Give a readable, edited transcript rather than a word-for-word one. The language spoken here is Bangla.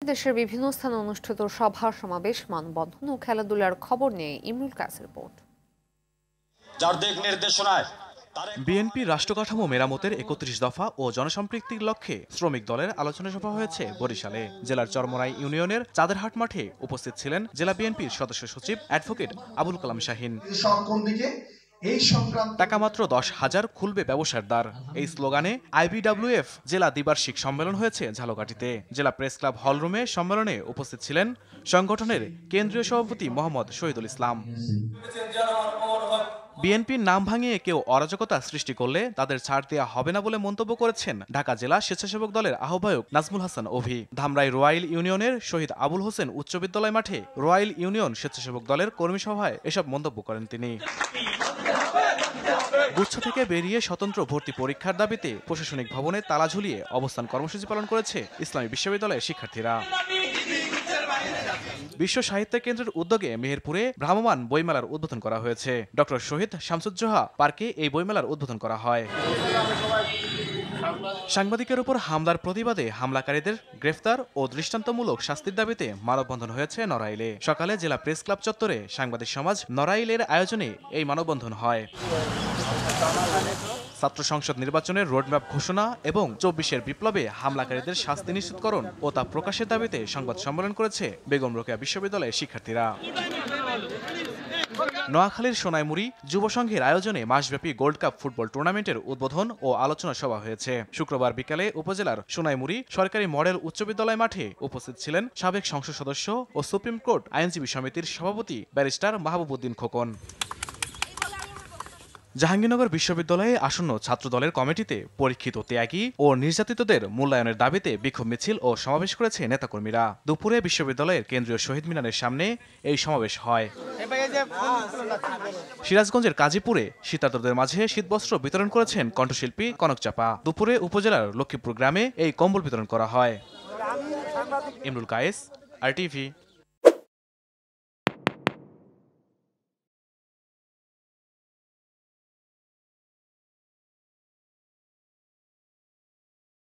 দেশের বিভিন্ন স্থানে অনুষ্ঠিত সভা সমাবেশ মানববন্ধন ও খেলাধুলার খবর নিয়ে ইমরুল কায়েসের রিপোর্ট। যার দিক নির্দেশনায় বিএনপি রাষ্ট্রকাঠামো মেরামতের ৩১ দফা ও জনসম্পৃক্তির লক্ষ্যে শ্রমিক দলের আলোচনা সভা হয়েছে বরিশালে। জেলার চরমরাই ইউনিয়নের চাঁদেরহাট মাঠে উপস্থিত ছিলেন জেলা বিএনপির সদস্য সচিব অ্যাডভোকেট আবুল কালাম শাহীন। টাকা মাত্র ১০,০০০ খুলবে ব্যবসার দ্বার, এই স্লোগানে আইবিডব্লিউএফ জেলা দ্বিবার্ষিক সম্মেলন হয়েছে ঝালকাঠিতে। জেলা প্রেস ক্লাব হলরুমে সম্মেলনে উপস্থিত ছিলেন সংগঠনের কেন্দ্রীয় সভাপতি মোহাম্মদ শহীদুল ইসলাম। বিএনপির নাম ভাঙিয়ে কেউ অরাজকতা সৃষ্টি করলে তাদের ছাড় দেওয়া হবে না বলে মন্তব্য করেছেন ঢাকা জেলা স্বেচ্ছাসেবক দলের আহ্বায়ক নাজমুল হাসান অভি। ধামরাই রোয়াইল ইউনিয়নের শহীদ আবুল হোসেন উচ্চ বিদ্যালয় মাঠে রোয়াইল ইউনিয়ন স্বেচ্ছাসেবক দলের কর্মী সভায় এসব মন্তব্য করেন তিনি। গুচ্ছ থেকে বেরিয়ে স্বতন্ত্র ভর্তি পরীক্ষার দাবিতে প্রশাসনিক ভবনে তালা ঝুলিয়ে অবস্থান কর্মসূচি পালন করেছে ইসলামী বিশ্ববিদ্যালয়ের শিক্ষার্থীরা। বিশ্ব সাহিত্য কেন্দ্রের উদ্যোগে মেহেরপুরে ভ্রাম্যমাণ বইমেলার উদ্বোধন করা হয়েছে। ডক্টর শহীদ শামসুজ্জোহা পার্কে এই বইমেলার উদ্বোধন করা হয়। সাংবাদিকের উপর হামলার প্রতিবাদে হামলাকারীদের গ্রেফতার ও দৃষ্টান্তমূলক শাস্তির দাবিতে মানববন্ধন হয়েছে নড়াইলে। সকালে জেলা প্রেস ক্লাব চত্বরে সাংবাদিক সমাজ নড়াইলের আয়োজনে এই মানববন্ধন হয়। ছাত্র সংসদ নির্বাচনের রোডম্যাপ ঘোষণা এবং ২৪-এর বিপ্লবে হামলাকারীদের শাস্তি নিশ্চিতকরণ ও তা প্রকাশের দাবিতে সংবাদ সম্মেলন করেছে বেগম রোকেয়া বিশ্ববিদ্যালয়ের শিক্ষার্থীরা। নোয়াখালীর সোনাইমুড়ি যুব সংঘের আয়োজনে মাসব্যাপী গোল্ড কাপ ফুটবল টুর্নামেন্টের উদ্বোধন ও আলোচনা সভা হয়েছে। শুক্রবার বিকালে উপজেলার সোনাইমুড়ি সরকারি মডেল উচ্চ বিদ্যালয় মাঠে উপস্থিত ছিলেন সাবেক সংসদ সদস্য ও সুপ্রিম কোর্ট আইনজীবী সমিতির সভাপতি ব্যারিস্টার মাহবুবউদ্দিন খোকন। জাহাঙ্গীরনগর বিশ্ববিদ্যালয়ে আসন্ন ছাত্রদলের কমিটিতে পরীক্ষিত ত্যাগী ও নির্যাতিতদের মূল্যায়নের দাবিতে বিক্ষোভ মিছিল ও সমাবেশ করেছে নেতাকর্মীরা। দুপুরে বিশ্ববিদ্যালয়ের কেন্দ্রীয় শহীদ মিনারের সামনে এই সমাবেশ হয়। সিরাজগঞ্জের কাজীপুরে শীতার্তদের মাঝে শীতবস্ত্র বিতরণ করেছেন কণ্ঠশিল্পী কনক চাপা। দুপুরে উপজেলার লক্ষ্মীপুর গ্রামে এই কম্বল বিতরণ করা হয়। ইমরুল কায়েস, RTV।